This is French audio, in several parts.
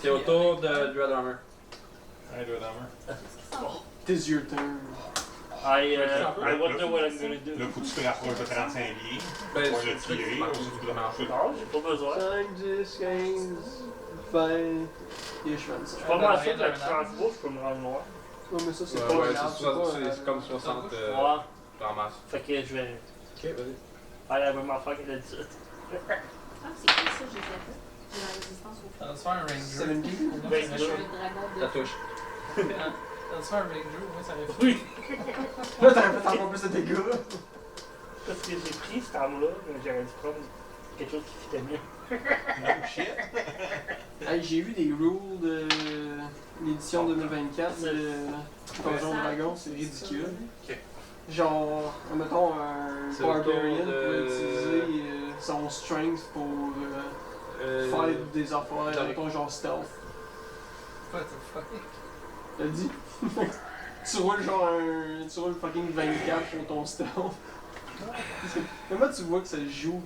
C'est au tour de Dreadhammer. Hey, Dreadhammer. Tis your turn. I wonder what I'm gonna do. Là, faut que tu te rapproches de 35 pieds. Ben, Pour c'est le ça qui tirer. marche. Ou tu voudrais marcher. Non, j'ai pas besoin. 5, 10, 15, 20. Et je fais Je suis pas mal sûr que la transpo, je peux me rendre loin. Ouais, mais ça, c'est Ouais, pas ouais, un arbre, c'est comme 60 Ouais. ramasse. Fait que je vais Ok, vas-y. faire la même affaire que d'habitude. Ah, c'est cool ça, j'ai fait ça. J'ai la résistance au Ça feu. va se faire un ranger. 70. Je suis un dragon de Ça touche. Ça va se faire un ranger, moi ça aurait fait. Oui! Là, t'aurais fait encore plus de dégâts. Parce que j'ai pris cette arme-là, mais j'aurais dû prendre quelque chose qui fitait mieux. No shit. Hey, j'ai vu des rules de l'édition 2024 de Donjon Dragon, c'est ridicule. Ok. Genre, mettons, un C'est autour Barbarian de- peut utiliser son strength pour faire des affaires, t'as- mettons, genre stealth. What the fuck? T'as dit? Tu roules genre un. Tu roules fucking 24 pour ton stealth. Comment tu vois que ça joue?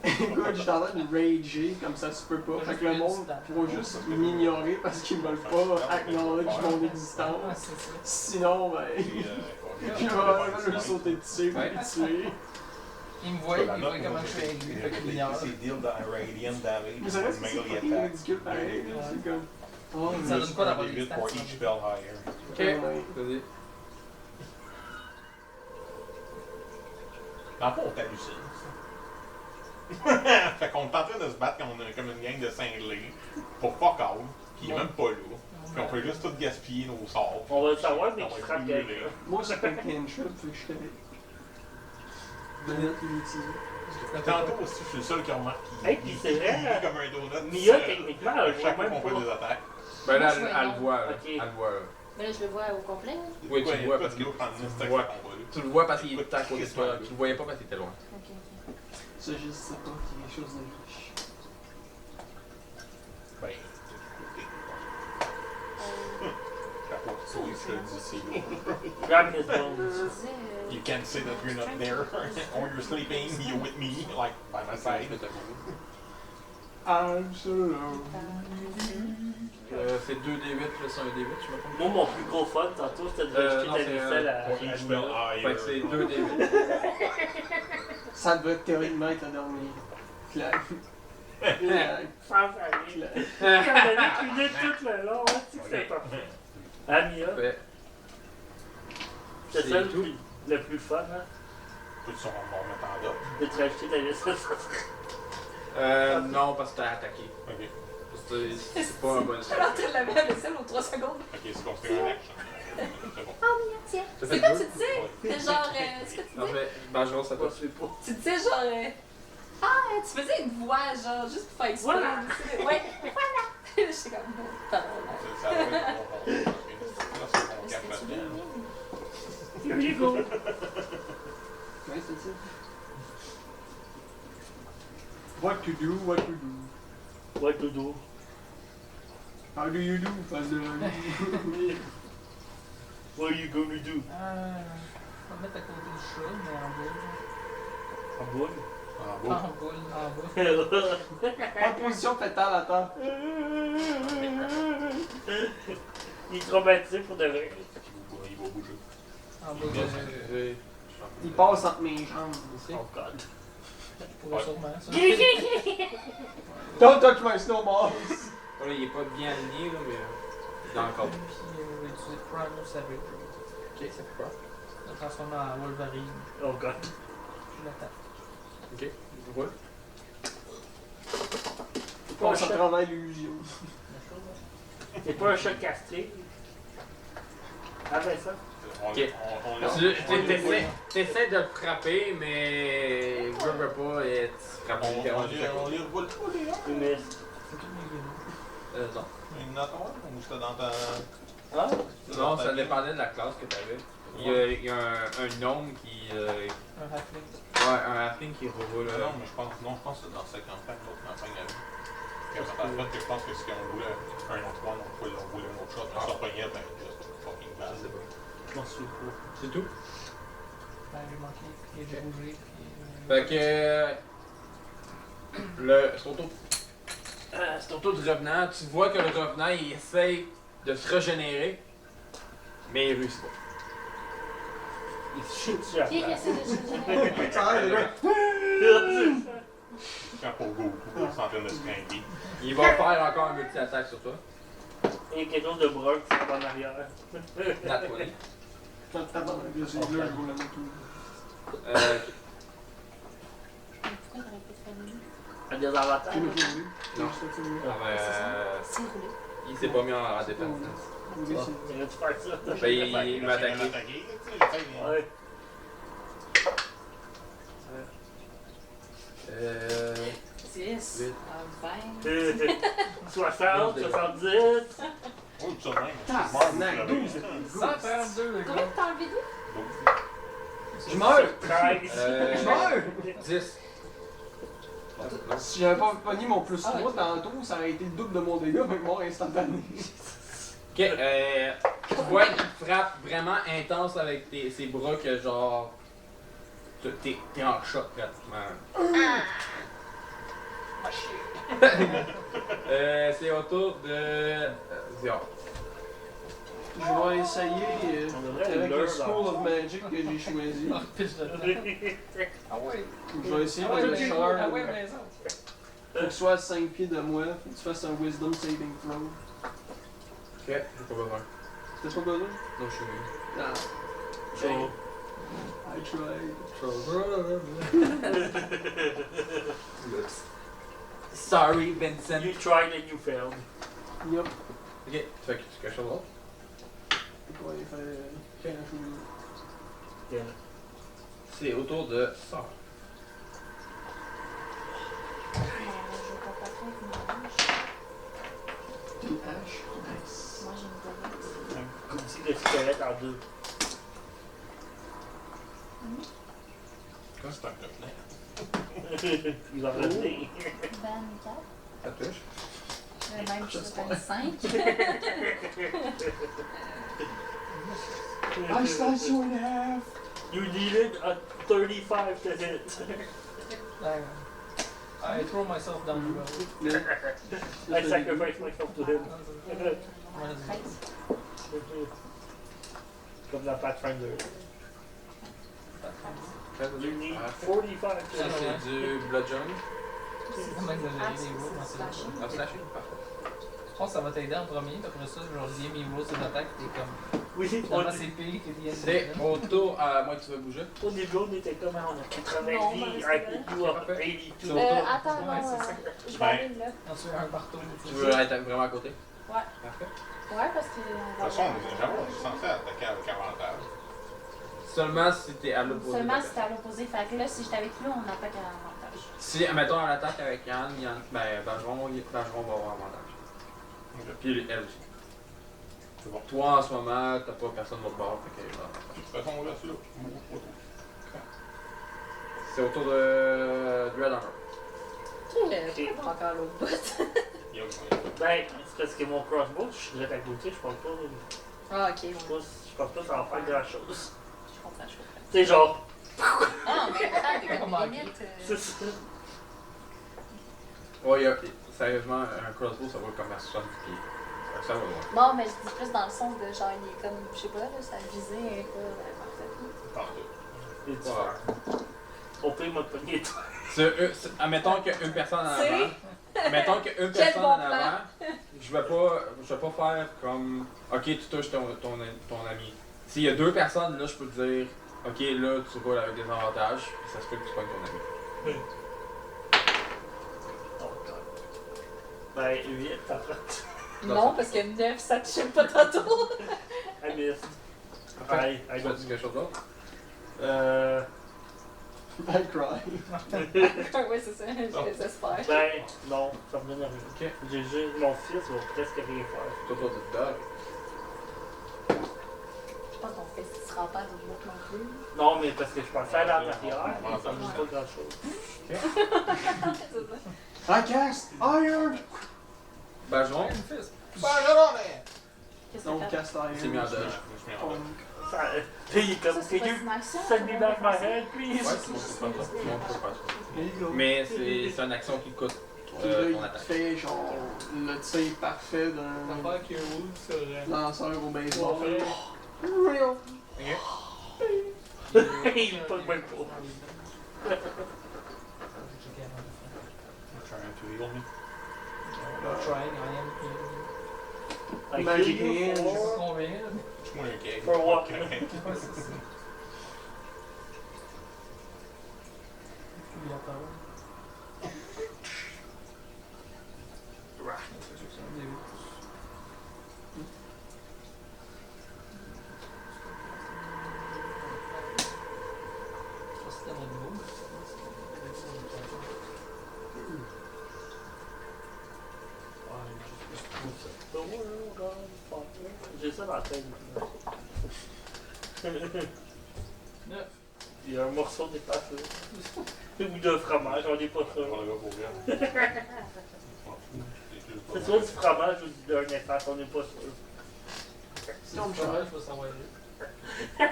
Écoute, j'étais en train de rager comme ça se peut pas. Fait que le monde pourra juste m'ignorer parce qu'ils veulent pas acknowledge mon existence. Ah, c'est ça. Sinon, ben. Je vais leur sauter dessus pour les tuer. Il me voit, il voit comment je suis aigu, fait qu'il ignore. C'est deal dans Radiant Damage. Mais ça reste que c'est Melee fucking attack. ridicule pareil. là. C'est comme. Oh, Ça donne quoi d'avoir Des des huit pour stats? each spell higher. Ok, ouais. vas-y. Dans le fond, on t'hallucine. Fait qu'on est en train de se battre comme une gang de cinglés pour fuck all, qui est même pas là. Puis on peut juste tout gaspiller nos sorts. On va le savoir, mais On qui va frappe être quelqu'un. brûlés. Moi, c'est pas un cantrip, fait que je connais. Manette inutilisée. Tantôt aussi, je suis le seul qui remarque qu'il Hey, puis c'est vrai, est comme un donut. Mia, techniquement, elle voit chaque fois même qu'on fait pas. des attaques. Ben là, Moi, je vois elle non. le voit, là. Ok. Elle le voit, là. Mais là, je le vois au complet. Là. Oui, tu le vois parce que. Tu tu vois. Tu le vois parce qu'il était à côté de toi. Tu le voyais pas parce qu'il était loin. Ok, ok. Ça, je sais pas qu'il y a quelque chose de riche. Ben, so you should see. Grab his Je bones. disais, You can't say that you're not there or you're sleeping. You're with me, like by my side. I'm so low. C'est 2d8 plus 1d8, je me trompe. Moi, mon plus gros fun, tantôt, c'était de jeter non, la c'est vaisselle à Pour each spell Mia. Fait que c'est 2d8. Ça devrait théoriquement être un dernier. Clac. Clac. Sans aller. Clac. J'en avais qu'une tout le long, hein, tu sais que c'est parfait. Ah, Mia, Fait. c'est C'est ça tout. le plus fun, hein, Peux-tu en remettre en dot? de te rajouter ta vaisselle. Non, parce que t'as attaqué. Ok. C'est pas un bon Je suis en train de laver la vaisselle aux 3 secondes. Ok, c'est considéré un action. C'est bon. Oh, mia, tiens. Ça C'est fait quoi deux? tu disais? C'est genre. C'est quoi tu Non, disais? mais Benjamin, ça Moi, passe. je sais pas. Tu disais genre. Ah, tu faisais une voix, genre, juste pour faire exprès. Voilà. Ouais, voilà. J'étais comme. Pardon. Ça va être bon. Là, c'est bon, Est-ce cap que tu veux là-dedans. Here you go. Ouais, c'est ça. What to do, what to do. What to do? How do you do, Father? What are you gonna do? On va mettre à côté du chat, mais en boule. En boule? En En beau. boule, en boule. En position fétale, attends. Il est traumatisé pour de vrai. Il va bouger. En boule. Il passe entre mes jambes ici. Oh god. Je pourrais sûrement ça. Don't touch my snowballs! Là, il est pas bien aligné, là, mais. Il est dans le corps. Puis on va utiliser Primal Savage. Ok, ça fait quoi? Le transformer en Wolverine. Oh god. Je l'attaque. Ok, roule. On s'en travaille l'illusion. C'est pas un chat castré. Ah ben ça. Ok. T'essaies de le frapper, mais. Je veux pas, et tu frappes On les roule pas, les gars. Il me... C'est toutes mes gueules. Non. Une note, ou c'était dans ta. Ah? Non, ça dépendait de la classe que t'avais. Il y a un gnome qui. Un halfling. Ouais, un halfling qui roule. Non, mais je pense que c'est dans cette campagne, l'autre campagne à nous. En fait, je pense que si on roulait un autre one, on pouvait rouler un autre shot, on s'en pognait, ben, just fucking bad. Je sais pas. Je m'en souviens pas. C'est tout? Ben, j'ai manqué. Et j'ai bougé. Fait que. C'est au tour du revenant. Tu vois que le revenant, il essaye de se régénérer, mais il réussit pas. Il se chie dessus à Qui la essaie de se Ça a l'air Quand pour Goku, il est en train de se craquer. Il va faire encore un multi-attaque sur toi. Et quelque chose de brun qui s'en va en arrière. Nat 20. Quand t'as dans le jeu, je roule la moto. Euh, Pourquoi t'aurais pas de famille? À des avantages. Tu veux rouler? Non. Je te dis. ah ben, C'est roulé. il s'est pas mis en défense. Rouler, c'est- T'aurais-tu faire ça? Ben, il m'a attaqué. Ouais. Euh. 10, Huit. 20. 60, 70. Oui, ça même. Tabarnak, 12. 132, le Combien gars. t'as enlevé d'eau? Je meurs! 13. Je meurs! 10. Si j'avais pas pogné mon plus 3 tantôt, ça aurait été le double de mon dégât avec mort instantané. Ok, tu vois qu'il frappe vraiment intense avec ses bras que genre. T'es en choc pratiquement. C'est au tour de. Zion. Je vais essayer On devrait avec le le School of Magic que j'ai choisi. Ah, pitch de temps. Ah ouais. Je vais essayer Ah ouais, avec le j'ai Charm. Ah ouais, maison. Faut que tu sois à 5 pieds de moi, faut que tu fasses un Wisdom Saving Throw. Ok, j'ai pas besoin. T'as pas besoin? Non, je suis nul. Non. So, I tried. Sorry, Vincent. you tried and you failed. Yup. Ok, tu fais quelque chose d'autre? Faut pas aller faire un chose. Yeah. C'est au tour de Sar. Non, je vais pas passer avec mon manche. Une hache. Nice. Moi, j'ai une galette. Comme si le squelette en deux. Quand c'est un coquelin. Il va revenir. 24. Ça touche. Même chose 25. I slice you in half. You needed a 35 to hit. I throw myself down the road. I sacrifice myself to him. What is it? 13. Comme dans Pathfinder. You need Ah, 45 to ça, hit. c'est du Bludgeon. C'est vraiment exagéré les rolls dans ces slashing. Ah, slashing, parfait. Je pense que ça va t'aider en premier, puis après ça, je vais relier mes rolls sur l'attaque, t'es comme. Oui, Finalement, c'est pire que bien. C'est au tour à moi que tu veux bouger. au début, on était comme on a 80 Non, vies, ben, I put you up Parfait. 82. Sur- Attends, Ouais, non, c'est ça. je vais aller là. Ensuite, un marteau. Tu veux être vraiment à côté? Ouais. Parfait. Ouais, parce que. De toute façon, on est censé attaquer avec avantage. Seulement si t'es à l'opposé. Seulement si t'es à l'opposé. Fait que là, si j'étais avec lui, on attaque à l'avantage. Si, mettons, on attaque avec Yann, ben, Bergeron va avoir avantage. Puis elle aussi. C'est bon. Toi, en ce moment, t'as pas personne de l'autre bord, fait qu'elle va avantage. De toute façon, on reste là. C'est au tour de Dread Armor. Pas encore l'autre bout. Ben, c'est parce que mon crossbow, je suis direct à côté, je pense pas. Ah, ok. Je pense pas que ça va faire grand chose. Je comprends, je comprends. C'est genre. Ah, mais attends, Comment des limites. C'est ça. Ouais, sérieusement, un crossbow, ça va comme à 70 pieds. Fait que ça va loin. Non, mais je dis plus dans le sens de genre, il est comme, je sais pas, là, sa visée est pas parfaite. C'est différent. Au pire, m'a pogné toi. Admettons qu'une personne en C'est- avant. Mettons qu'une Quel personne bon en plan. avant. Je vais pas faire comme. Ok, tu touches ton ami. S'il y a deux personnes, là, je peux te dire. Ok, là, tu roules avec des avantages. Puis ça se peut que tu pognes ton ami. Oh, God. Ben, 8, t'as fait. Non, parce que 9, ça te touche pas tantôt. I missed. Après, I tu vas dire quelque chose d'autre? I cry. Ouais, c'est ça, je désespère. Ben, non, ça me donne rien. Ok. J'ai juste mon fils va presque rien faire. C'est au tour de Dog. Je pense qu'on fait te rends pas à l'autre bout non plus. Non, mais parce que je pensais à l'intérieur, mais ça ne bouge pas grand chose. C'est ça. I cast Iron! Ben, genre, Iron Fist. Qu'est-ce Non, que t'as? cast Iron. c'est mis en dodge. Je me suis mis en dodge. Ça, il est comme, Ça, c'est can pas you une action? send me back my head, Ouais, please? c'est mon truc pas c'est mon truc pas There you go. Mais c'est une action qui coûte Puis là, ton il te attaque. fait genre le tir parfait d'un L'affaire qui roule sur lanceur au baseball. Ouais. Real. Il est pas même pas. Trying to heal me. Trying, I am healing. Magic kill you hand. for- Combien? Je me un gag. For what? Ok. Ouais, c'est ça. Il y a pas The world on fire. J'ai ça dans la tête. Il y a un morceau de pâte là. Ou de fromage, on est pas On sûr. le va pour vrai. Je m'en fous. C'est juste C'est pas- soit du fromage ou d'un efface, on est pas sûr. Si on me change, je vais savoir. C'est un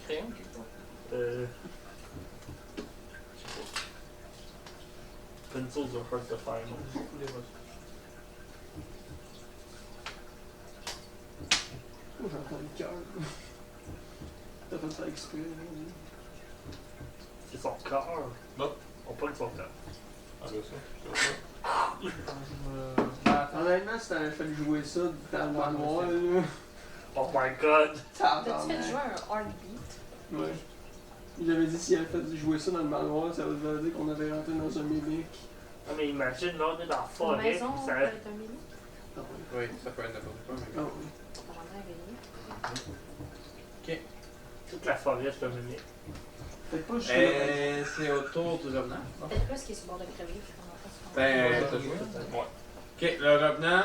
crayon quelque part. Je sais pas. Pencils are hard to find. J'ai beaucoup les roches. J'entends le cœur. T'as fait ça exprès. C'est son corps. Non. On parle de son corps. Ah, ben ça, c'est ça. Honnêtement, si t'avais fait jouer ça dans le manoir, là. Oh my god! T'as-tu fait Tabarnak. jouer un heartbeat? Ouais. J'avais dit s'il avait fait jouer ça dans le manoir, ça veut dire qu'on avait rentré dans un mimic. Non mais imagine, là on est dans la Une forêt, maison, puis ça ça... peut être un mini. Ah ouais. Oui, ça peut être n'importe quoi, mais. Ah oui. Ça va bien gagner. Toute la forêt, c'est un mimique. Peut-être pas juste là. C'est autour du revenant. Peut-être plus qu'il est sur le bord de crever. finalement, parce qu'on- Ben, t'as joué. Ok, le revenant,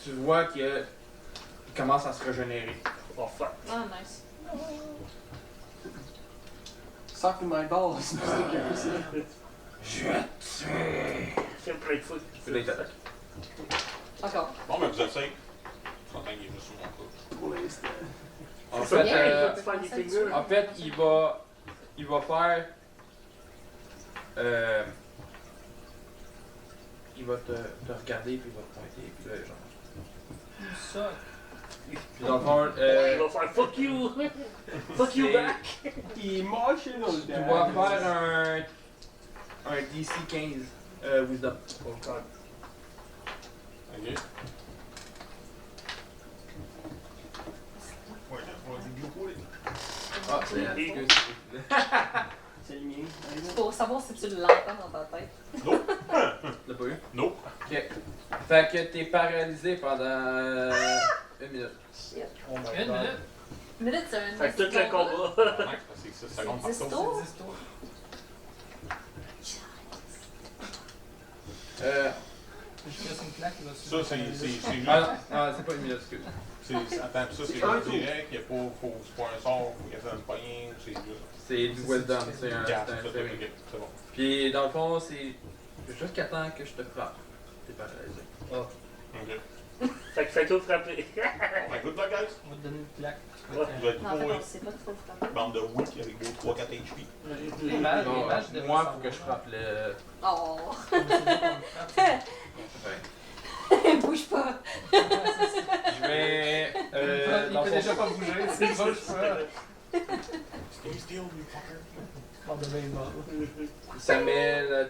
tu vois qu'il commence à se régénérer. Oh fuck. Ah, nice. Suck my balls, c'est que ça. Je vais te tuer. C'est plein de foot. Puis là, il t'attaque. Encore. Bon, mais vous êtes safe. Je suis en train qu'il est juste sur mon coude. Pour l'instant. En C'est fait, bien, il euh, faut faire des figures. en fait, il va faire. Il va te regarder puis il va te pointer puis là genre. Ça. Puis dans le fond, Il va faire fuck you! Fuck you c'est- back! Il est moche dans le tu dois faire un DC 15 Wisdom. Oh god. Ok. Ouais, on va dégoûter. Ah, c'est excuse. C'est le mien. Pour savoir si tu l'entends dans ta tête. L'as pas eu? Nope. Ok. Fait que t'es paralysé pendant une minute. Shit. Oh my Une god. minute. Une minute, c'est un. Fait que tout le combat. Max, parce que c'est 6 secondes par 10 tour. tours? C'est 10 tours. Je fais une claque, il va se. Ça, c'est juste. Ah non, c'est pas une minute, excuse. Attends, ça, c'est un juste tour. direct. Il n'y a pas. C'est pas un sort, faut qu'il y ait une poignée. C'est juste. C'est du Wisdom, c'est un Gap, c'est un ça, saving. ok, c'est bon. Puis dans le fond, c'est jusqu'à temps que je te frappe. T'es paralysé. Ok. Fait que fais-toi frapper. Ouais, good luck, guys. On va te donner une claque. Vous êtes Non, en fait, pour on sait pas trop le frapper. bande de weak avec vos 3-4 HP. Les mages, Non, les mages devraient moi, savoir. faut que je frappe le. Oh! On sait pas qu'on le frappe. Bouge pas! Je vais. Il dans peut le déjà fond, pas bouger, c'est ça, je peux. Stay still, you fucker. On de baseball. ça met la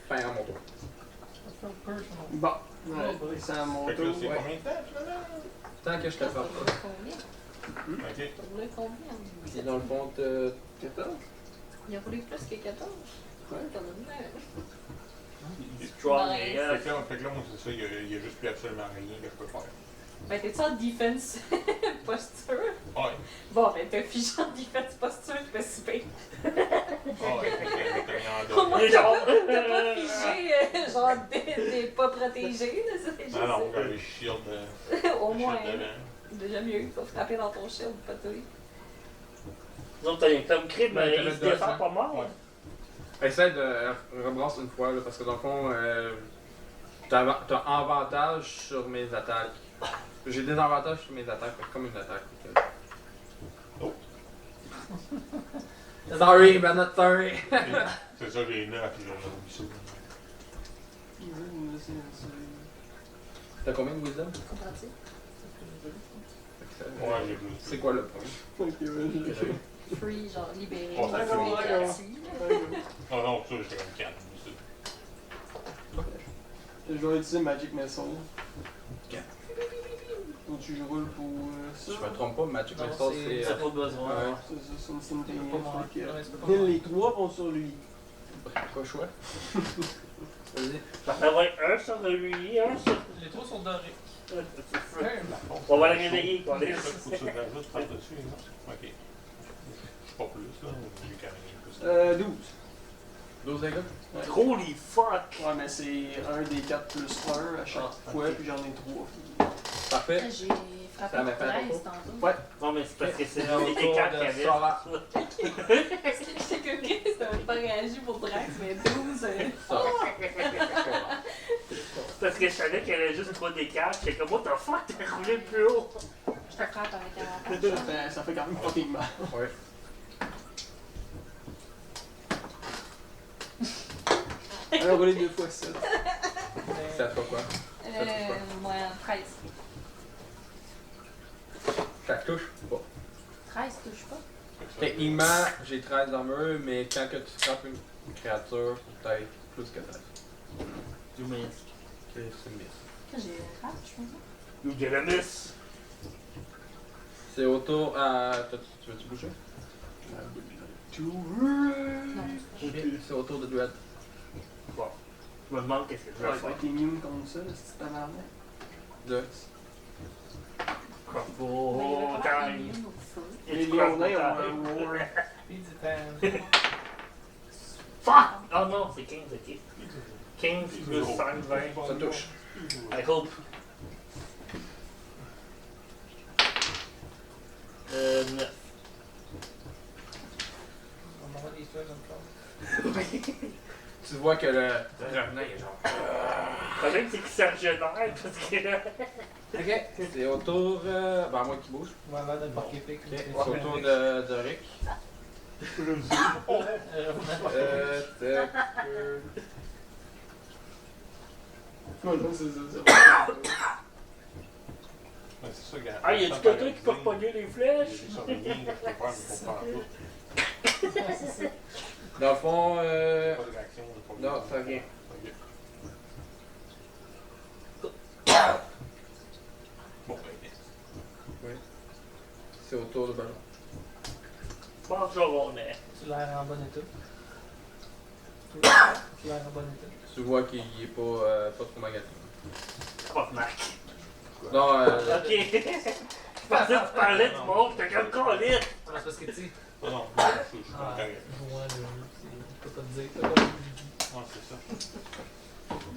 fin à mon tour. Bon, ouais, c'est à mon Fait que là, tour. c'est ouais. combien de temps, finalement? Tant que je te T'as frappe roulé pas. combien? Ok. T'as roulé combien? Puis dans le fond, 14? Il a roulé plus que 14? Ouais. T'en as mis un. Strong Nice. AF. Fait que là, moi, c'est ça, il y a juste plus absolument rien que je peux faire. Ben, t'es-tu en defense posture? Ouais. Bon, ben, t'as figé en defense posture, c'est pas si pire. Ouais, t'as mis en Au moins, dehors. Il est genre- t'as pas figé, genre, t'es pas protégé, là, ça fait juste Ah non, ça. le shield, Au moins, shield devant. déjà mieux, faut frapper dans ton shield, pas toi. Donc, t'as comme crime, Ouais, il se t'avais défend dodge, pas mort. Ouais. Essaye de rebrasser une fois, là, parce que dans le fond, t'as avantage sur mes attaques. J'ai des avantages sur mes attaques, fait que comme une attaque. Oh. Sorry, but not sorry. C'est ça, j'ai 9 puis j'ai ça. T'as combien de wisdom? Comparatif. Ouais, j'ai plus. C'est quoi le point? Ok, ouais, Free, genre libéré. Oh, c'est free, cool. gratuit. Ah non, ça, j'étais comme 4. Je vais utiliser Magic Missile. Ok. Donc tu roules pour Si ça. je me trompe pas, Magic Non, Missile, c'est- c'est. T'as pas besoin. Ouais. C'est ça, c'est une simultanée. Pas mort. Fait que, Non, mais c'est pas mort. les 3 vont sur lui. Pas choix. Vas-y. Ça va être un sur lui, un sur. Les trois sont dorés. On va le réveiller, qu'on est. Faut que tu rajoutes par-dessus, non? Ok. Je suis pas plus, là. J'ai quand même plus. 12. 12 dégâts? Ouais. Holy fuck! Ouais, mais c'est un des 4 plus 1 à chaque fois, puis j'en ai 3. Parfait. J'ai Ça frappé m'a fait un 13 topo? tantôt. Ouais. Non, mais c'est parce que c'est Autour les quatre de qui avaient. Sora. Est-ce que je sais que Chris n'a pas réagi pour Drax, mais 12. Ça. Parce que je savais qu'elle avait juste 3 des 4. J'étais comme, what the fuck, t'as roulé plus haut! Je te frappe avec avantage. Ça fait quand même fucking mal. Ouais. Elle a roulé 2 fois 7. Ça te fait quoi? Moi, 13. Ça te touche pas. 13 touche pas. Techniquement, j'ai 13 d'armure, mais quand que tu frappes une créature, peut-être plus que 13. You miss. C'est une miss. J'ai 13, je pense. You get a miss. C'est autour à. Tu veux-tu bouger? Non. C'est autour de Dread. Bon. Je me demande qu'est-ce que tu vas Ouais, faire. t'es immune contre ça, là, c'est tabarnak. De. Crumble time. Immune au feu. Les It's Léonins crumble ont un time. roar. Puis du temps. Fuck! Oh non, c'est 15, ok. 15 plus 5, 20. Ça touche. I hope. 9. On m'envoie des trucs comme ça. Tu vois que le revenant est genre. Le problème, c'est qu'il se régénère parce que là. Ok. C'est autour. Ben, à moins qu'il bouge. Moi, l'air d'un parc épique. Ok. C'est autour de Rick. Tac. Ouais, non, c'est ça. Ouais, c'est ça, gars. Ah, y a-tu quelqu'un qui peut repogner les flèches? J'ai surveillé, je peux faire, mais faut faire tout. Dans le fond, Pas de réaction, pas de- non, ça vient. Ok. Bon, ben, C'est autour de ballon. Bonjour, on est. Tu l'air en bon état. Tu l'air en bon état. Tu vois qu'il est pas trop magasiné. Pas de Mac. Non, Ok. Je pensais que tu parlais du monde, t'es comme colline. C'est parce que tu sais. non, non, je suis Ah, correct. je vois, je peux pas te dire. Ouais, c'est ça.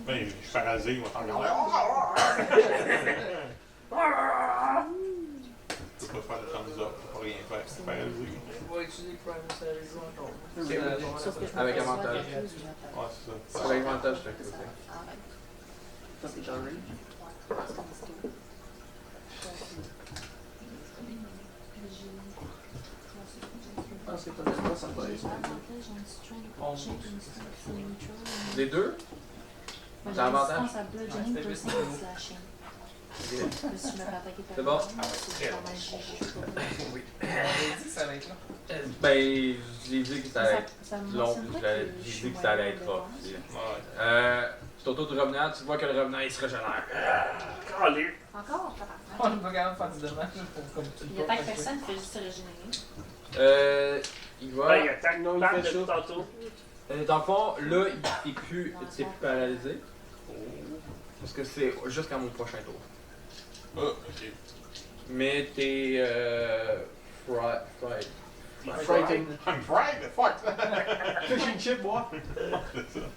Ben, je suis paralysé, il va t'en regarder. Tu peux pas faire de thumbs up, tu peux pas rien faire, tu es paralysé. Je vais utiliser Prime Savage encore. Sauf que je me Avec perçois avantage. quelque chose, je m'appelle. Ouais, c'est ça. avec avantage, je te Ça arrête. Ça, c'est genre rage. Ouais, c'est comme ça. Je pense que honnêtement, ça va être. Les deux? T'as avantage? Je pense à bludgeoning, piercing et slashing. Si je me fais attaquer par C'est bon? c'est pas mal GG. Oui. On avait dit que ça allait être là. Ben, j'ai dit que ça allait être Ça me long, mentionne puis pas que j'ai je suis dit que ça allait moyenne être de rough. base. aussi. Ouais. C'est autour du revenant, tu vois que le revenant il se régénère. Allez. Encore, On tabarnak. est pas capable de faire du dommage pour comme tu Il attaque personne, il fait juste se régénérer. Il Ouais, va. il attaque Non, il Pat fait depuis ça. tantôt. Dans le fond, là, t'es plus paralysé. Parce que c'est jusqu'à mon prochain tour. Ah, ok. Mais t'es. Fried. Frightened. I'm fried, the fuck! Fish and chip, moi.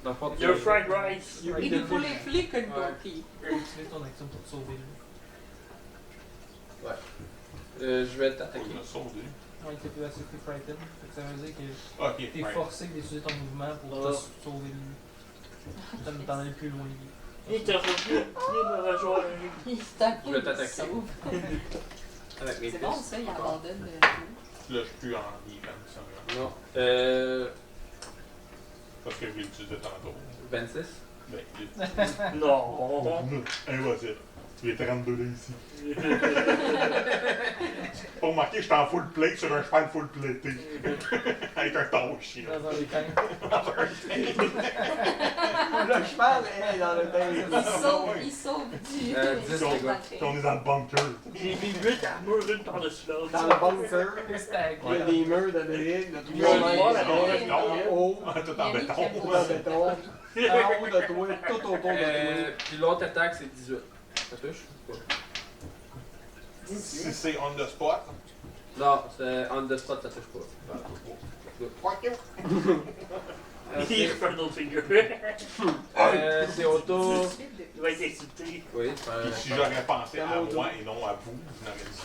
Dans le fond, Your fried rice. Il nous faut les flics une Ouais. copie. Utilise ton action pour te sauver. Je vais t'attaquer. On a sauvé. Ouais, t'es plus assez free frightened. Fait que ça veut dire que Ok, t'es ouais. forcé d'utiliser ton mouvement pour Ah. te sauver lui. T'en aller plus loin. Il te revient, il me rejoint. Il tape. Je vais t'attaquer. Sauve. Avec mes C'est pistes. bon ça, il Encore. abandonne le jeu. Là, je suis plus en defense. Ça, Non. parce que je l'ai utilisé tantôt. 26. Ben, Non. Impossible. Il est 32 là ici. Pas remarqué, j'étais en full plate sur un cheval full platé. Avec un taureau chien. Dans un écran. Le cheval est dans le bain. Il sauve du. 10 Puis on, dégâts. puis on est dans le bunker. J'ai mis 8 armures, une par-dessus l'autre. Dans le bunker, Stag. il y a des murs de briques de Il y 3 a mètres des- en haut, Tout en béton. tout en béton, en haut de toi, tout autour de toi. Puis l'autre attaque, c'est 18. Ça touche? Si c'est on the spot, Non, c'est on the spot, ça touche pas. Il fait un autre figure. C'est auto. Il va être insulté. Oui, puis si j'aurais pensé à moi et non à vous, je n'aurais dit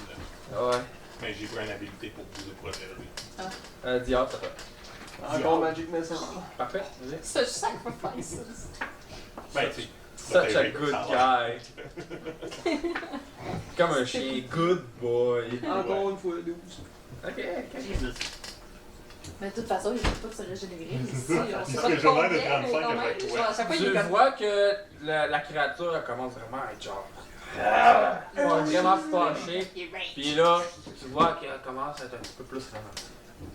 non. Ouais. Mais j'ai pris une habilité pour vous protéger. Diable, ça fait. Encore Magic Missile. Parfait, vas-y. Such sacrifices. Ben, tu sais. Such a good guy. Comme un chien, good boy. Encore une fois 12. Ok. Jesus. Mais de toute façon, il ne peut pas se régénérer ici. On C'est sait ce pas que de j'ai l'air combien, de mais 35 quand même, avec toi. genre, à chaque fois, il Tu est comme... vois que la créature elle commence vraiment à être genre. Elle est vraiment fâchée. Il est rage. Puis là, tu vois qu'elle commence à être un petit peu plus vraiment.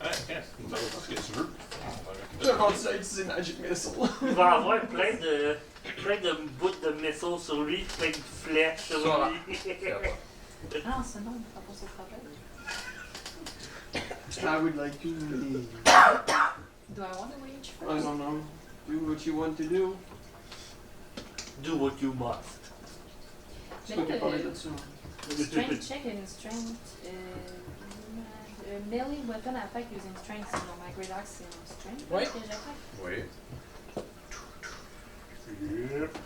Hein, qu'est-ce que tu veux? Je continue à utiliser Magic Missile. Il va avoir plein de bouts de missiles sur lui, plein de flèches sur Ça. lui. Ah, c'est non, ça pose au problème. I would like to. Do I want to rage I first? don't know. Do what you want to do. Do what you must. C'est toi qui as parlé de ça. Strength check and strength. Melee weapon attack using strength. Sinon, ma Great Axe, c'est mon strength. Oui. Que j'attaque. Oui.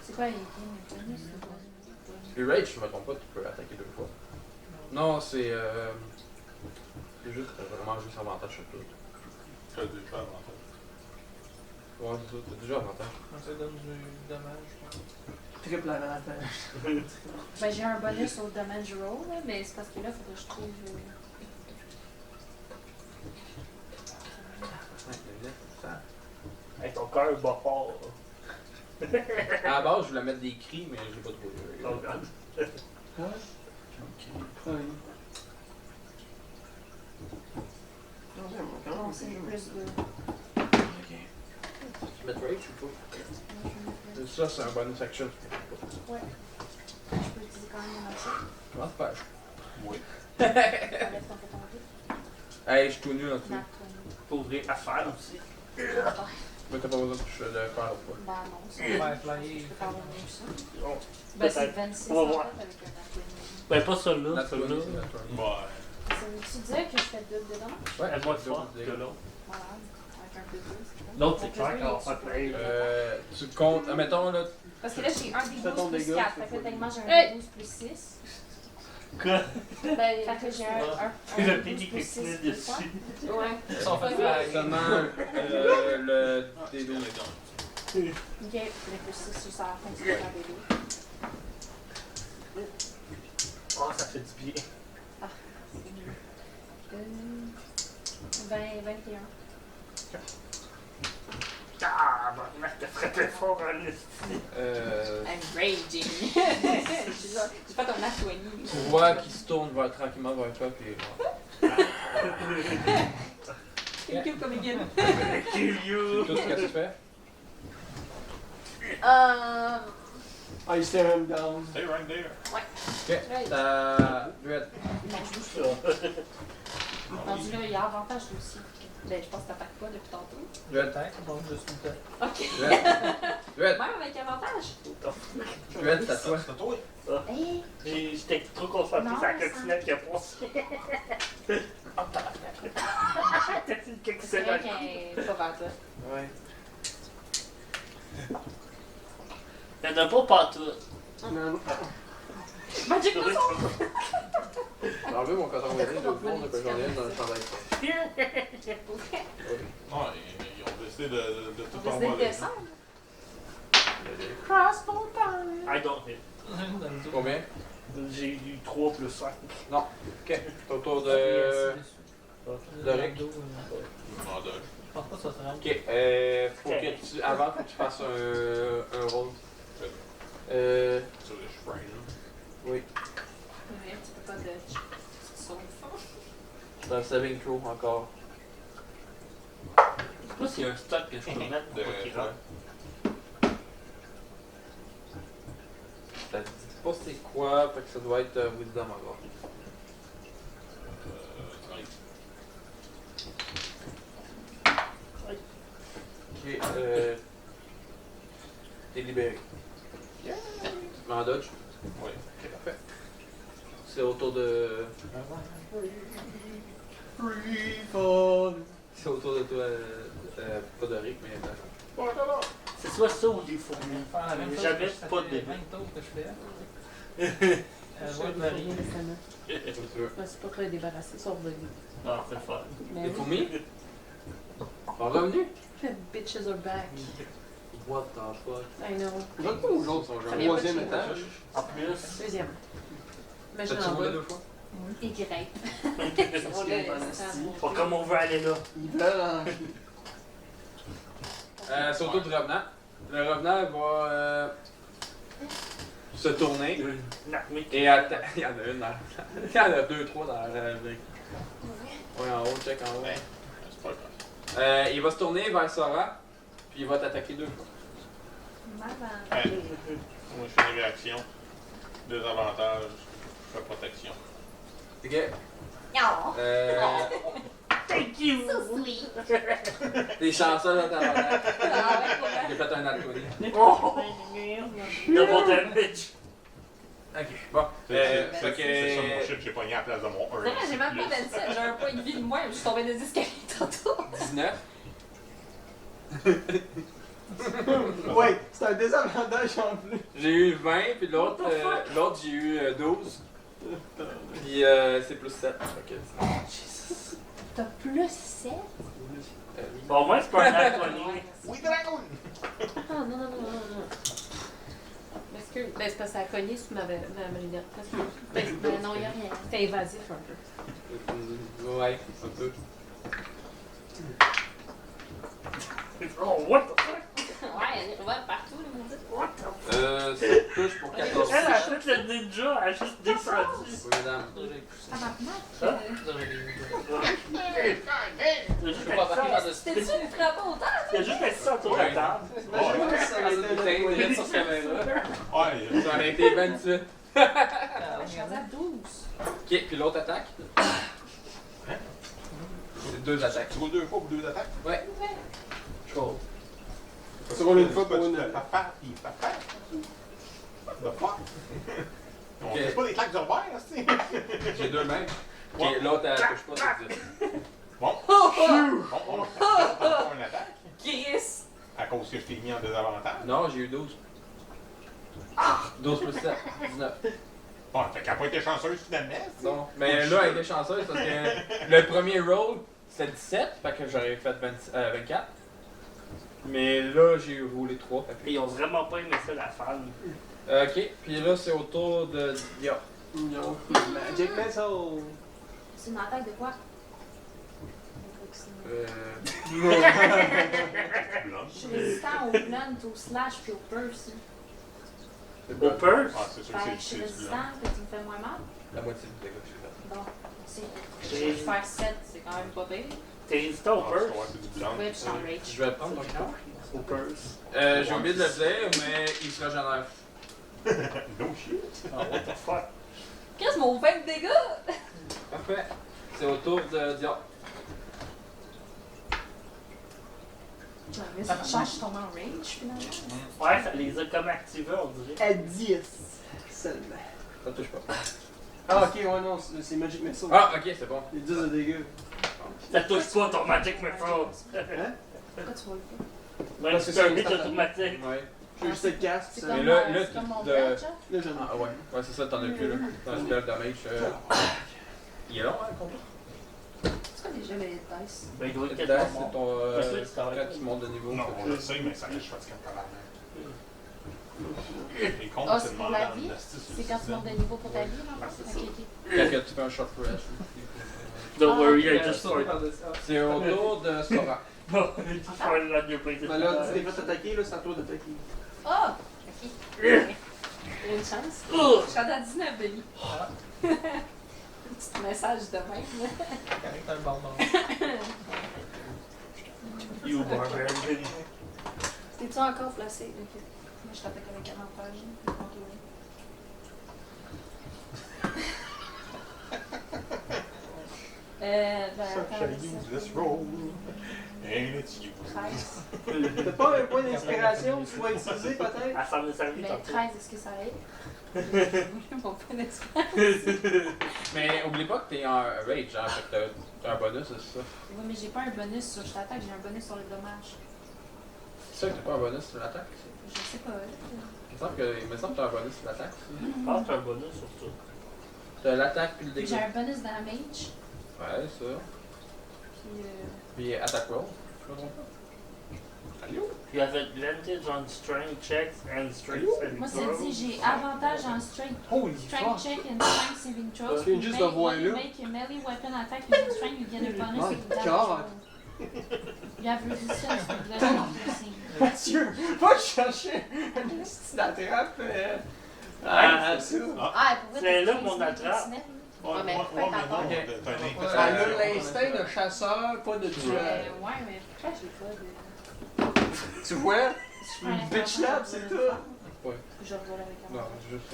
C'est quoi, il est bonus? Le rage, je me trompe pas, tu peux attaquer 2 fois. Non, c'est. C'est juste vraiment juste avantage sur tout. T'as déjà avantage. Ouais, c'est ça, t'as déjà avantage. Ça donne du dommage, je pense. Triple avantage. Ben, j'ai un bonus au damage roll, là, mais c'est parce que là, il faudrait que je trouve. Hey, ton cœur bat fort. À la base, je voulais mettre des cris, mais j'ai pas trouvé. Oh, God. Ouais. Ouais. Non, mais moi, quand Bon, même, c'est c'est plus de. Tu mets rage ou pas? Ça, c'est un bonus action. Ouais. Je peux utiliser quand même mon action. Comment tu fais? Oui. Enlève ton pétanque. Hey, je suis tout nu en dessous. Nat Faut ouvrir à faire aussi. 20. Mais t'as pas besoin de toucher le faire l'autre fois. Ben non, ça. Ouais, Je flyer. peux faire mieux que ça. Bon, Ben, c'est peut-être. 26 On va en voir. fait avec un nat 20. Ben, pas celui-là, Nat 20, celui-là. c'est Nat 20. Ouais. Tu disais que je fais double de dommages? Ouais, Elle est moins c'est forte deux que dégâts. l'autre. Voilà. Avec un plus 2, c'est bon. L'autre, c'est Mon clair plus deux, qu'on il est va super. faire. Tu comptes, admettons là, Parce que là, j'ai un Fais D12 ton plus dégât, 4. c'est Fait que pas techniquement, j'ai un Hey! D12 plus 6. Quoi? Ben, fait que j'ai un Le D12 petit qui plus 6 continue plus dessus. 5. Ouais. Ils sont fait flag. seulement le D12. Ok, le plus 6 sur ça à la fin du premier D12. Oh, ça fait du bien. 21. Ah, bah, t'as frappé fort en esti. I'm raging. J'ai fait un nat 20. Tu vois qu'il se tourne tranquillement vers toi, puis. Thank you, come again. Kill you. Tout ce que tu fais. I stare him down. Stay right there. Ok, t'as. Ruette. Non, je bouge pas. Rendu là, il y a avantage lui aussi. Ben, je pense que t'attaques pas depuis tantôt. Ruette. Peut-être, bon, juste une tête. Ok. Ruette. Même avec avantage. Ruette, c'est à toi. C'est toi. Hey, J'étais trop concentré Non, sur la ça- coccinelle qui a passé. T'as-tu une c'est coccinelle? vrai qu'elle est pas vers toi. Ouais. Il y en a pas partout. Non. Magic C'est vrai Missile! que- J'ai enlevé mon coton ouaté, l'autre monde, que j'en ai une dans le chandail. Ouais, ils ont décidé de tout On décide de envoyer. descendre. I don't hit. Combien? J'ai eu 3 plus 5. Ok. C'est autour de Rick. Ah, de- Ok, faut que tu. Avant, faut que tu fasses un roll. sur les shrines. Oui. Ouais, tu peux pas de sauve. C'est un saving throw encore. Je sais pas s'il y a un stock que je peux mettre pour pas qu'il rentre. Ça te dit pas c'est quoi, fait que ça doit être Wisdom encore. 5. Ok, t'es libéré. Tu te mets en dodge. Oui. Ok, parfait. C'est autour de. Free fall. C'est autour de toi, pas de Rick, mais. C'est soit ça ou des fourmis. Ah, J'avais pas de début. que je fais. Rien récemment. Si tu veux. Je me suis pas très débarrassée, sauf de lui. Non, c'est le fun. Mais Les oui. fourmis? Sont revenus? The bitches are back. What the fuck? I know. Les autres ou les autres sont Ça genre vient pas de troisième chez moi. étage. En plus, Deuxième. Imagine T'as-tu en roulé bas. 2 fois? Et qui rêve. pas comme on veut aller là. Ils veulent en... C'est autour du revenant. Le revenant va se tourner et attaquer. Il y en a une dans il y en a 2, 3 dans la brique. Ouais, en haut, check en haut. Ouais. C'est pas grave. Il va se tourner vers Sora, puis il va t'attaquer 2 fois. Maman. Ouais. Moi, je fais une réaction. 2 avantages. Je fais protection. Ok. Oh, Thank you! so sweet. T'es chanceux dans ta attaque. Ah ouais, pour J'ai fait un nat 20. Oh! Double damage! Ok, bon. C'est Fait ça mon que. shit, j'ai pogné à la place de mon 1. C'est vrai, j'ai même pas 27. J'ai un point de vie de moins, je suis tombée des escaliers tantôt. 19. Ouais, c'est un désavantage en plus. J'ai eu 20, puis l'autre, j'ai eu 12. Puis c'est plus 7. Fait que. T'as plus 7? Bon, au moins, c'est pas un acronyme. Oui, dragon! Ah non, non, non, non, non. Excuse. Ben, c'est parce que ça a cogné sur ma lunette. Parce que. Ben, non, il y a rien. C'était évasif un peu. Ouais, un peu. Oh, what the fuck? Ouais, elle revole partout, les maudits. What the fuck? C'est plus pour 14. Elle a fait le ninja, elle a juste descendu. Oui, madame. Tabarnak. Hein? Je peux pas partir par dessus. T'es-tu une frappe autant? Il y a juste assis autour de la table. Imagine si ça avait été T'as sur caméra. Ouais, Ça aurait été 28. Je suis rendue à 12. Ok, puis l'autre attaque. C'est 2 attaques. tu roules 2 fois pour 2 attaques. Ouais. Cool. Tu roules une fois pour une. Papa, puis papa. The fuck? On Ok. fait pas des claques de Robert, c'est. J'ai 2 mains. Ok, l'autre elle touche pas, c'est 10. Bon. Bon, on a encore une attaque. Chris! À cause que je t'ai mis en désavantage. Non, j'ai eu 12. 12 plus 7, 19. Bon, fait qu'elle a pas été chanceuse finalement. c'est- Non, mais là, elle était chanceuse parce que le premier roll, c'était 17, fait que j'aurais fait 24. Mais là, j'ai roulé 3. Fait que... Ils ont vraiment pas aimé ça, la femme. Ok, puis là, c'est au tour de Dior. Non. Magic Missile. C'est une attaque de quoi? Je suis résistant au blunt, au slash puis au purse. C'est Au bon. purse? Ah, c'est sûr Fait que que je suis c'est du résistant, blanc. que tu me fais moins mal. La moitié du dégât que j'ai fait. Bon, c'est. Je vais faire 7, c'est quand même pas pire. T'es résistant au Ah, purse? ouais, c'est du blanc. Ouais, puis je suis en rage. Je vais le prendre, donc. Au purse. J'ai oublié de le dire, mais il se régénère. No shit. Ah, what the fuck? Qu'est-ce mon 20 de dégâts? Parfait. C'est au tour de Dior. Mais ça change, je tombe en rage finalement. Ouais, ça les a comme activés, on dirait. À 10 seulement. Ça touche pas. Ah, ok, ouais, non, c'est Magic Missile. Ah, ok, c'est bon. Les 10 de dégâts. Ça touche pas ton Magic Missile. Pourquoi tu vois le pas? Ouais, Parce que c'est un c'est bit un- automatique. Ouais. J'ai juste le cast. C'est ça. comme, Mais là, c'est comme mon de- badge, hein? Là, j'en ai. Ah, ouais. Ouais, c'est ça, t'en as plus là. T'as un spell damage. Il est long, hein, le combat? C'est quoi déjà les dice? Ben, il doit Le être dice, quasiment c'est mort. ton. Parce que tu travailles Quand pas. tu montes de niveau. Non, fait on que- le sait, mais ça reste fatiguant de tabarnak. Les comptes, Ah, c'est c'est pour demandant la vie? en esti sur C'est le quand tu système. montes de niveau pour ta vie, Ah, là? c'est Ok, ça. ok. Quand tu fais un short rest. Don't worry, I Il just saute started. par-dessus. C'est au tour de Sora. Bon, tu started on your place. Ben là, tu t'es fait attaquer, là, c'est à toi d'attaquer. Ah! Ok. Il y a une chance. Je suis rendue à 19 de vie. Petit message de même, là. Correct, t'as le barbare. You barbarian. T'es-tu encore placé? Ok. Moi, je t'attaque avec avantage. Ok, oui. Ben, attends, This roll, and it's you. 13. T'as pas un point d'inspiration que tu vas utiliser, peut-être? Elle semble servir Ben, tantôt. 13, est-ce que ça aide? Mon point d'expérience. Mais oublie pas que t'es en rage, hein, fait que t'as un bonus, c'est ça. Oui, mais j'ai pas un bonus sur je t'attaque, j'ai un bonus sur le dommage. C'est sûr que t'as pas un bonus sur l'attaque? Je sais pas. Il me semble que t'as un bonus sur l'attaque. Je pense que t'as un bonus sur ça. T'as l'attaque puis le J'ai dégât. un bonus damage. Ouais, ça. Puis Puis attaque roll. Je me trompe pas. Allô? You have advantage on strength checks and strength saving moi, throws. c'est dit, j'ai avantage en strength. Holy Strength check and strength saving throws. Tu viens juste de voir là. Make a melee weapon attack using strength, you get a bonus My to the damage God. roll. You have resistance to bludgeoning piercing. Mathieu, va chercher un petit attrape. Ah, ça. Ah, pour vrai, C'est t'as là 15 mon 000 attrape. trottinettes. Ouais, Ouais, mais ouais, faites mais non, attendre. t'as un Elle impôt. a l'instinct de chasseur, pas de tueur. Ouais, mais pourquoi j'ai pas de. Tu vois? Je prends Une bitch lab, c'est tout. Je revole avec un. Non, juste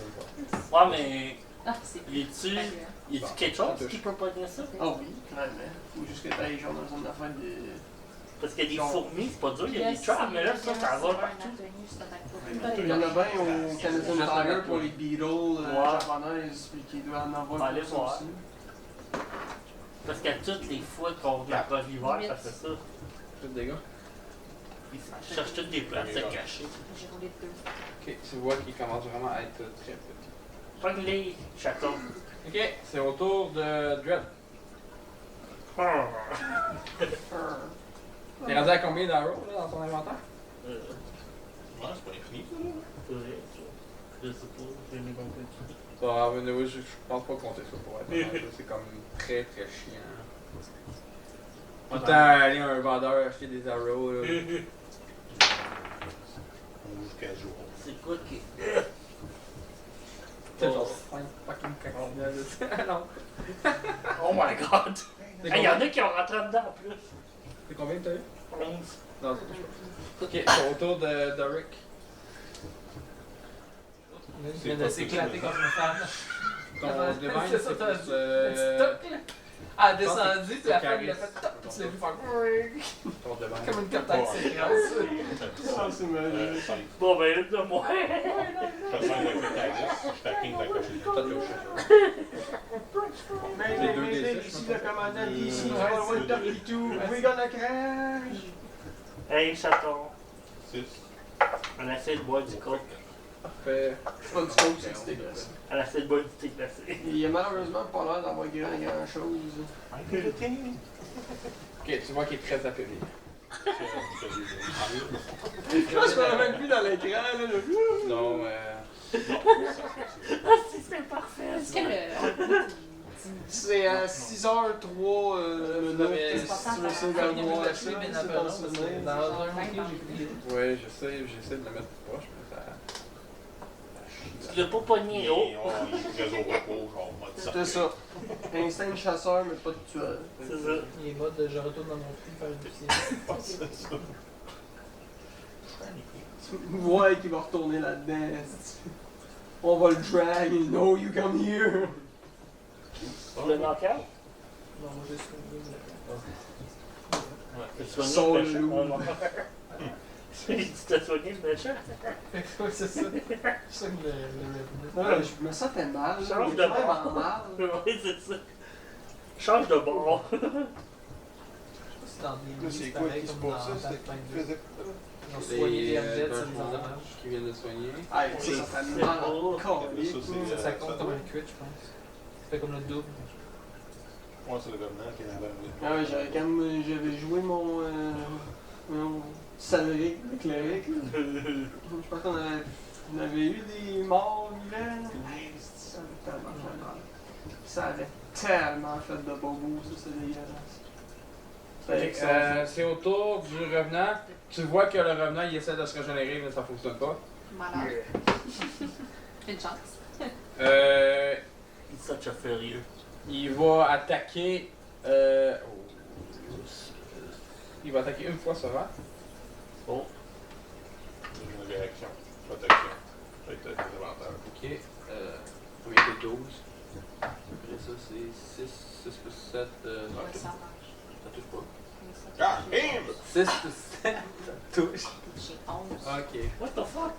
ça. Ouais, mais Ah, c'est y a-tu pas y a-tu quelque chose qui peut pogner ça? Ah oui, clairement. Faut juste que t'ailles genre dans une affaire de. Parce qu'il y a des fourmis, c'est pas dur, il y a des traps, mais là, ça va partout. Il y en a bien au Canadian Tire pour les Beatles Ouais. japonaises, puis qui doivent en On va avoir aller pour ça voir. aussi. Parce qu'à toutes les fois qu'on approche l'hiver, ça fait ça. Plus de dégâts. Ils cherchent toutes des places à cacher. J'ai roulé 2. Ok, tu vois qu'il commence vraiment à être très petit. Pogne-les, chaton. Ok, c'est au tour de Dread. T'es rendu à combien d'arrows là, dans ton inventaire? Ouais, c'est pas infini, ça, là. Je sais pas, j'ai mis compris. Ah, mais oui, je pense pas compter ça pour être honnête, là. C'est comme très très chiant. Autant aller à un vendeur acheter des arrows là. On joue jusqu'à jour. C'est quoi qui. C'est genre 5 fucking coccinelles de ça. Non. Oh my god! C'est Il y en combien? a qui ont rentré dedans en plus. C'est combien que t'as eu? 11. Non, c'est pas. Ok, c'est au tour de Rick. Je viens de s'éclater comme une femme. Ton divine, C'est ça, c'est t'as plus. dit. Toc, là. Elle a descendu, puis la femme, il a charisme. fait toc, puis tu l'as vu faire Ton divine. comme une captaine qui s'écrase. Ah, c'est malade. Bon, ben, une de moins. Je te sens avec le charisme, je t'appelle ta coche. T'as touché. Mais deux des six, ici je le commandant DC, Ouais, what the fuck, we gonna crash! Hey, chaton. 6. On essaie de boire du coke. Parfait. Pas du coke, c'est dégueulasse. On essaie de boire du thé glacé. Il a malheureusement pas l'air d'avoir grand chose. Ok, tu vois qu'il est très affaibli. Je pense qu'on l'a même plus dans l'écran, là. Non, Ah, si, c'est parfait. Est-ce que le. C'est à 6h03 le 9, mais si c'est tu veux essayer Quand de il est voir venu ça, d'acheter Ben c'est Apollo, dans parce ce que mail. dans un mois, j'ai pris. ouais, j'essaie de le mettre proche, mais ça. Tu l'as pas pogné haut. Réseau repos, genre mode C'était ça. Instinct de chasseur, mais pas de tueur. C'est ça. Il est mode de je retourne dans mon puits faire une piscine. C'est ça. Ouais, qu'il va retourner là-dedans. On va le drag, no, you come here. Le knockout? Non, moi, j'ai soigné le Tu soigné Soul le loup. méchant. Tu t'as soigné le méchant? Ouais, c'est ça. Je soigne le Ouais, je me sentais mal. Change Je de me sentais bord. mal. Oui, c'est ça. Change de bord. Je sais pas si dans des Là, livres, c'est c'est quoi pareil qui se comme dans passait? Dark C'était Knight qui 2. faisait Ils ont soigné les Undead, ça les personnages endommage. qui viennent de soigner. Ah, ça fait mal. Ça, Calique. c'est- Ça compte comme un crit, je pense. Ça fait comme le double. Ouais, c'est le revenant qui est dans Ah ouais, j'avais joué mon Salric, le cléric. Là. Je pense qu'on avait eu des morts vivants. Ça avait tellement fait mal. Ça avait tellement fait de bobos, ça c'est dégueulasse. C'est au tour du revenant. Tu vois que le revenant il essaie de se régénérer, mais ça fonctionne pas. Malade. Une chance. Il s'est furieux. Il va attaquer. Il va attaquer une fois seulement. Oh. une réaction. Protection. Peut-être des avantages. Ok. Combien c'est 12? Après ça, c'est 6 plus 7. Ouais, Non, ça marche. ça touche pas. Ah, bam! 6 plus 7, ça touche. J'ai 11. Ok. What the fuck?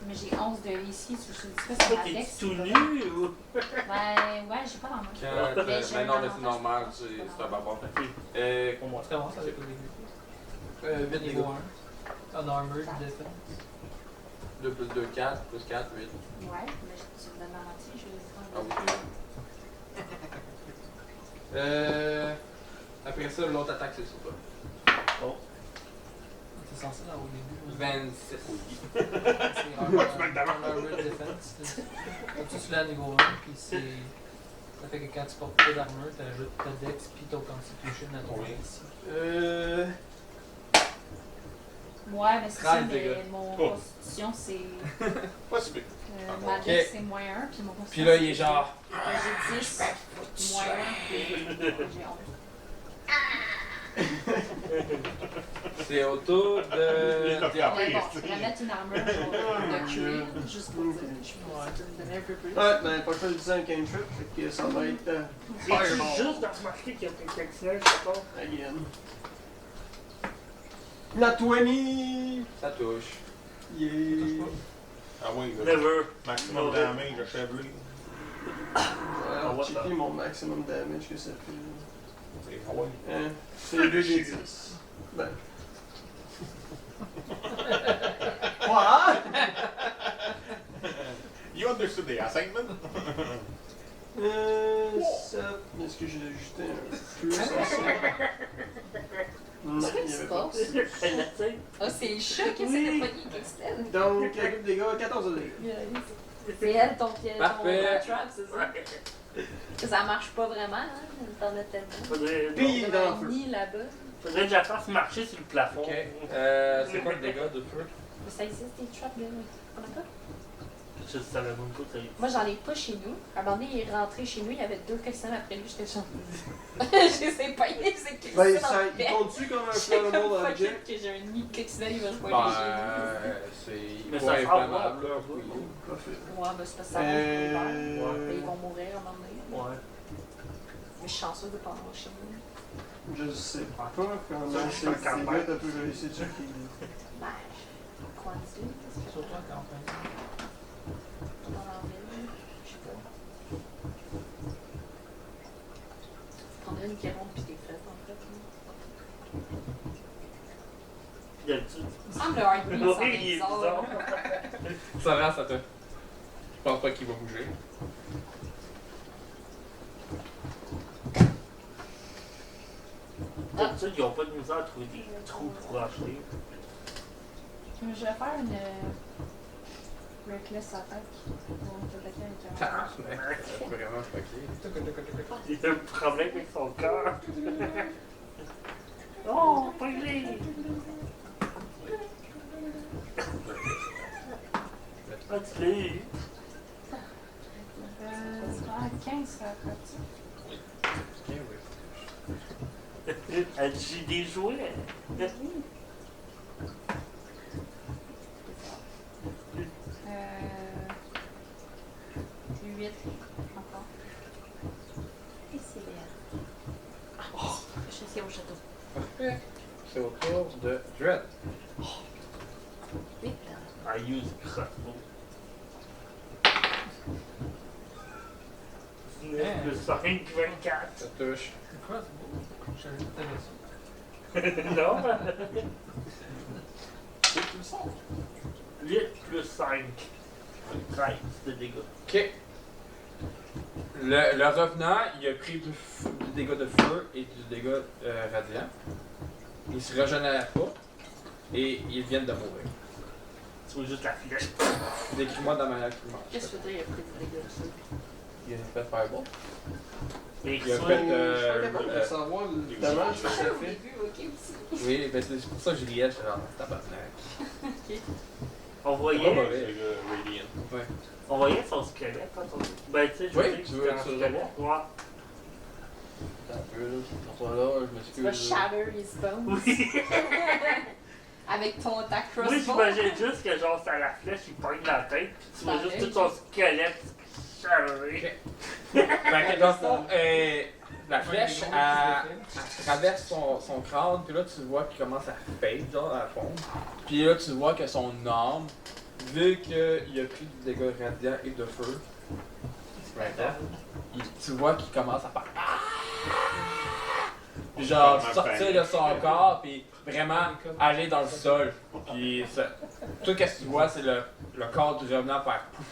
Mais j'ai 11 de ici, je suis dit que Toi, c'est ma t'es dex. tout nu ou? Ouais, j'ai pas d'armure. Ben j'ai non, un mais c'est avantage. normal, c'est un barbare. Ok. Pour moi, tu commences avec le début. 8 Niveau 1. On armored defense. 2 plus 2, 4, plus 4, 8. Ouais, mais tu me donnes la moitié, je vais Ah le oui. Après ça, l'autre attaque, c'est sur toi. C'est censé l'avoir au début. 26. C'est armored defense. Comme ça, tu l'as à niveau 1, puis c'est. Ça fait que quand tu portes pas d'armure, tu ajoutes ta dex puis ton constitution à ton ici. Ouais, mais c'est ça, 13 mais dégâts. mon Oh. constitution, c'est. Pas si pire. Ma Ok. dex, c'est moins 1, puis mon constitution. Puis là, il est genre. J'ai 10, moins 1, puis j'ai 11. C'est au tour Il est de. frappé, Ouais, bon, c'est- je vais mettre une armure de cuir, juste pour dire que je peux me donner un peu plus. Ouais, ben, pas le choix de dire un cantrip, fait que ça va être C'est juste dans ce marqué qu'il y a quelqu'un qui je sais pas. again. La 20! Ça touche. Yeah! Ah oui, le Never. maximum damage achève-lui. Alors, what checker the- mon maximum damage que ça fait. Ah ouais. Hein? C'est 2d10. Ben. Quoi? You understood the assignment? Ça. Est-ce que j'ai ajouté un plus à ça? Non, Qu'est-ce il qui n'y se avait pas. passe? Elle essaie. Ah, c'est le chat qui essaie de pogner Kixtel. Donc, le groupe des gars, 14 de dégâts. C'est elle ton pied, ton Parfait. trap, c'est ça? Ça marche pas vraiment, hein? T'en as tellement. Faudrait, Puis- Il est dans le Un feu. nid là-bas. faudrait que je la fasse marcher sur le plafond. Ok. C'est quoi le dégât de feu? Mais ça existe des traps, là. On a pas? Je savais même pas que ça Moi, j'en ai pas chez nous. À un moment donné, il est rentré chez nous, il y avait 2 questions après lui, j'étais genre. Je les ai pas aidés, c'est Kixtel Ben, dans ça, le il bec. compte-tu comme un J'étais comme flammable fuck object? it que j'ai un nid de Kixtel, il va se Ben, poigner chez c'est Mais pas ça fait inflammable, avoir là. Oui. Parfait. nous. Ouais, ben c'est parce que ça mange pas l'hiver. Ouais. Ben, ils vont mourir à un moment donné. Ouais. Mais je suis chanceuse de pas avoir chez nous. Je sais pas comment Ça, c'est je suis en campagne. un peu réussi sur qui. Ben, quoi dire? Parce que Surtout en campagne. dans la ville, je sais pas. Tu prendrais une caronde pis t'es faite, en fait. là. D'habitude. Il me semble le heartbeat, ça Oui, fait il est bizarre. bizarre. Ça reste à toi. Je pense pas qu'il va bouger. D'habitude, ils ont pas de misère à trouver des trous pour acheter. Je vais faire une reckless attack pour t'attaquer avec un Tabarnak, c'est vraiment fucké. Il a un problème avec son cœur. Oh, pas lui! Ah, tu l'as eu. Ah, 15, ça fait ça. Ok, oui. Elle dit j'ai des jouets. Euh, 8 encore. Et c'est bien. Oh, je sais au château. Parfait. C'est au tour de Dread. 8. I use crossbow. 19 plus 5, 24. Ça touche. C'est quoi ce beau? Je savais que t'avais ça. Non? C'est tout ça. 8 plus 5. 13 de dégâts. Ok. Le revenant, il a pris du dégât de feu et du dégât radiant. Il se régénère pas et il vient de mourir. Tu vois juste la flèche. Décris-moi de la manière qu'il mange. Qu'est-ce que tu veux dire, il a pris du dégât dessus? Il a fait Fireball. Et Il a Ouais, fait. je suis pas capable de savoir le dommage que ça Au fait. début, ok aussi. Oui, ben c'est pour ça que je riais, j'étais genre tabarnak. on Pas voyait, mauvais. C'est le Radiant. on voyait son squelette quand on. Ben, tu sais, je Oui, veux dire que tu c'était veux- un tu veux squelette. le Ouais. Attends un peu là, je suis là, je Tu vas m'excuse. shatter his bones. Oui. Avec ta crossbow. Moi, j'imagine juste que genre, ça la flèche, il pogne la tête, puis tu vois juste Pareil. tout son squelette charré. Fait que dans le fond, la flèche, elle traverse son crâne, puis là tu vois qu'il commence à fade, genre à fond. Puis là tu vois que son arme, vu qu'il a pris du dégât radiant et de feu, tu vois qu'il commence à faire. Puis genre sortir de son corps, puis vraiment aller dans le sol. Puis tout ce que tu vois, c'est le corps du revenant faire pouf.